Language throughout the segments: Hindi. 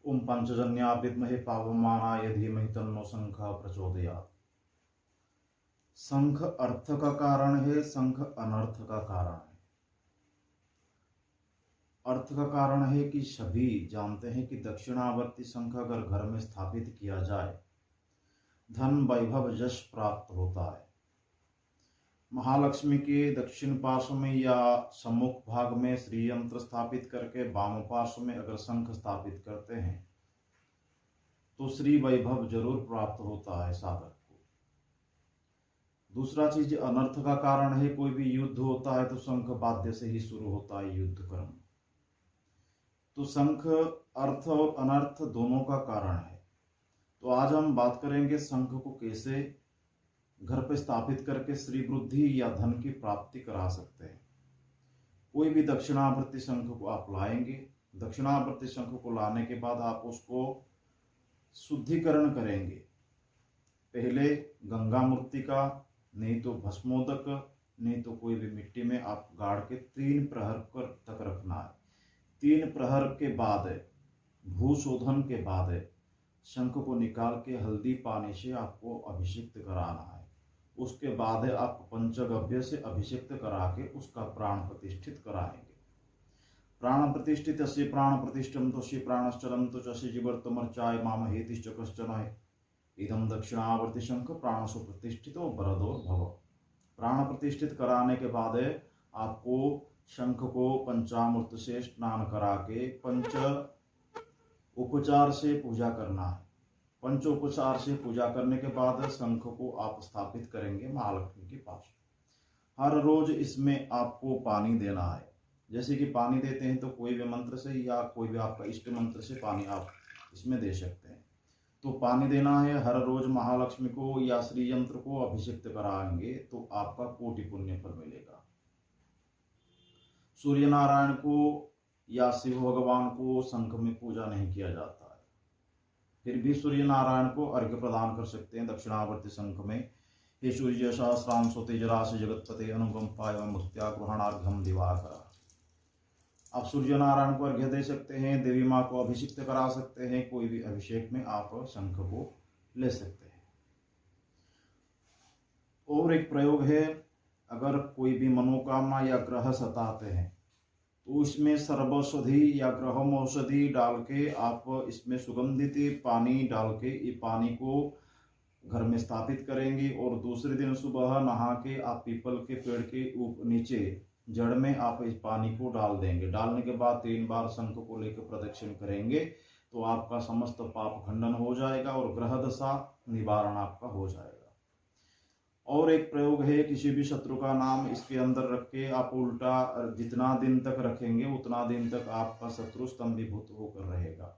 ओम पंचजन्या विद्महे पावमानाय धीमहि तन्नो शंखः प्रचोदयात्। शंख अर्थ का कारण है, शंख अनर्थ का कारण है। अर्थ का कारण है कि सभी जानते हैं कि दक्षिणावर्ती शंख अगर घर में स्थापित किया जाए धन वैभव यश प्राप्त होता है। महालक्ष्मी के दक्षिण पार्श्व में या सम्मुख भाग में श्री यंत्र स्थापित करके वाम पार्श्व में अगर शंख स्थापित करते हैं तो श्री वैभव जरूर प्राप्त होता है साधक को। दूसरा चीज अनर्थ का कारण है, कोई भी युद्ध होता है तो शंख वाद्य से ही शुरू होता है युद्ध कर्म। तो शंख अर्थ और अनर्थ दोनों का कारण है। तो आज हम बात करेंगे शंख को कैसे घर पे स्थापित करके श्री वृद्धि या धन की प्राप्ति करा सकते हैं। कोई भी दक्षिणावर्ती शंख को आप लाएंगे, दक्षिणावर्ती शंख को लाने के बाद आप उसको शुद्धिकरण करेंगे। पहले गंगा मूर्ति का, नहीं तो भस्मोदक, नहीं तो कोई भी मिट्टी में आप गाड़ के 3 प्रहर तक रखना है। 3 प्रहर के बाद भूशोधन के बाद शंख को निकाल के हल्दी पानी से आपको अभिषिक्त कराना है। उसके बाद आप पंचगव्य से अभिषिक्त करा के उसका प्राण प्रतिष्ठित कराएंगे। प्राण प्रतिष्ठित से प्राण प्रतिष्ठम तस्य प्राणश्चलम तो चस्य जीवर्तमर्चाय माम हेतिश्च कश्चन इदम दक्षिणावर्ती शंख प्राणसु प्रतिष्ठितो वरदो भव। प्राण प्रतिष्ठित कराने के बाद आपको शंख को पंचामृत से स्नान करा के पंच उपचार से पूजा करना है। पंचोपचार से पूजा करने के बाद शंख को आप स्थापित करेंगे महालक्ष्मी के पास। हर रोज इसमें आपको पानी देना है। जैसे कि पानी देते हैं तो कोई भी मंत्र से या कोई भी आपका इष्ट मंत्र से पानी आप इसमें दे सकते हैं। तो पानी देना है हर रोज। महालक्ष्मी को या श्री यंत्र को अभिषिक्त कराएंगे तो आपका कोटि पुण्य फल मिलेगा। सूर्य नारायण को या शिव भगवान को शंख में पूजा नहीं किया जाता है, फिर भी सूर्य नारायण को अर्घ्य प्रदान कर सकते हैं दक्षिणावर्ती शंख में। हे सूर्य सहस्रांशो तेजराशि जगतपते अनुकंपाय भक्त्या ग्रहणार्घ्यम दिवाकर। आप सूर्य नारायण को अर्घ्य दे सकते हैं, देवी माँ को अभिषिक्त करा सकते हैं। कोई भी अभिषेक में आप शंख को ले सकते हैं। और एक प्रयोग है, अगर कोई भी मनोकामना या ग्रह सताते हैं तो इसमें सर्वौषधि या ग्रहम औषधि डाल के आप इसमें सुगंधित पानी डाल के ये पानी को घर में स्थापित करेंगे और दूसरे दिन सुबह नहा के आप पीपल के पेड़ के नीचे जड़ में आप इस पानी को डाल देंगे। डालने के बाद 3 बार शंख को लेकर प्रदक्षिण करेंगे तो आपका समस्त पाप खंडन हो जाएगा और ग्रह दशा निवारण आपका हो जाएगा। और एक प्रयोग है, किसी भी शत्रु का नाम इसके अंदर रख के आप उल्टा जितना दिन तक रखेंगे उतना दिन तक आपका शत्रु स्तंभीभूत होकर रहेगा।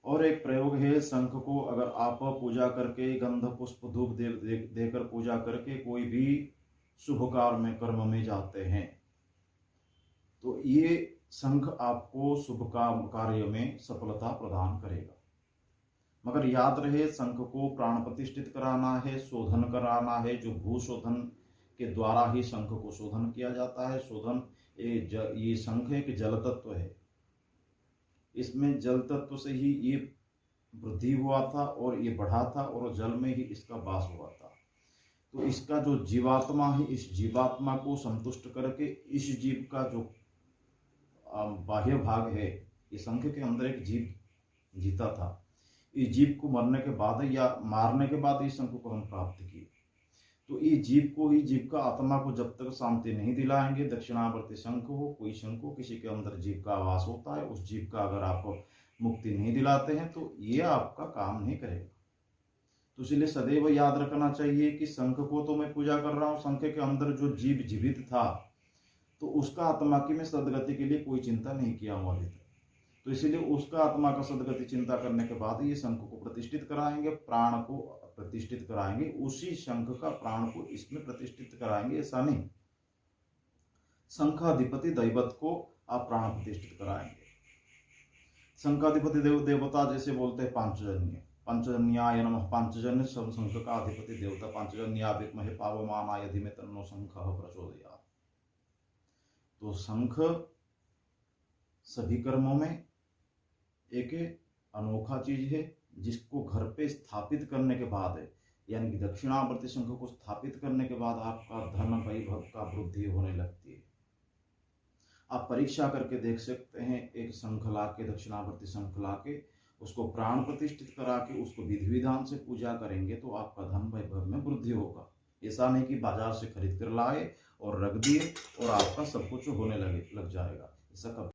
और एक प्रयोग है, शंख को अगर आप पूजा करके गंध पुष्प धूप देकर पूजा करके कोई भी शुभ कार्य में कर्म में जाते हैं तो ये शंख आपको शुभ कार्य में सफलता प्रदान करेगा। मगर याद रहे, शंख को प्राण प्रतिष्ठित कराना है, शोधन कराना है। जो भूशोधन के द्वारा ही शंख को शोधन किया जाता है। शोधन ये शंख एक जल तत्व है, इसमें जल तत्व से ही ये वृद्धि हुआ था और ये बढ़ा था और जल में ही इसका वास हुआ था। तो इसका जो जीवात्मा है, इस जीवात्मा को संतुष्ट करके इस जीव का जो बाह्य भाग है, ये शंख के अंदर एक जीव जीता था। इस जीव को मरने के बाद या मारने के बाद इस शंख को हम प्राप्त किए। तो इस जीव को ही, जीव का आत्मा को जब तक शांति नहीं दिलाएंगे, दक्षिणावर्ती शंख हो कोई शंख हो, किसी के अंदर जीव का आवास होता है, उस जीव का अगर आप मुक्ति नहीं दिलाते हैं तो ये आपका काम नहीं करेगा। तो इसलिए सदैव याद रखना चाहिए कि शंख को तो मैं पूजा कर रहा हूँ, शंख के अंदर जो जीव जीवित था तो उसका आत्मा की मैं सदगति के लिए कोई चिंता नहीं किया हूँ अभी तक। तो इसीलिए उसका आत्मा का सदगति चिंता करने के बाद ये शंख को प्रतिष्ठित कराएंगे, प्राण को प्रतिष्ठित कराएंगे, उसी शंख का प्राण को इसमें प्रतिष्ठित कराएंगे। ऐसा नहीं, शंखाधिपति दैवत को आप प्राण प्रतिष्ठित कराएंगे। शंखाधिपति देवता जैसे बोलते हैं पांचजन्य, पंचजन्याय नमः। पांचजन्य सब शंख का अधिपति देवता। पांचजन्या विद्महे पावमानाय धीमहि तन्नो शंखः प्रचोदयात्। तो शंख सभी कर्मों में एक अनोखा चीज है जिसको घर पे स्थापित करने के बाद है, यानी कि दक्षिणावर्ती शंख को स्थापित करने के बाद आपका धन वैभव का वृद्धि होने लगती है। आप परीक्षा करके देख सकते हैं, एक शंख ला के, दक्षिणावर्ती शंख ला के उसको प्राण प्रतिष्ठित करा के उसको विधि विधान से पूजा करेंगे तो आपका धन वैभव में वृद्धि होगा। ऐसा नहीं कि बाजार से खरीद कर लाए और रख दिए और आपका सब कुछ होने लग जाएगा, ऐसा कभी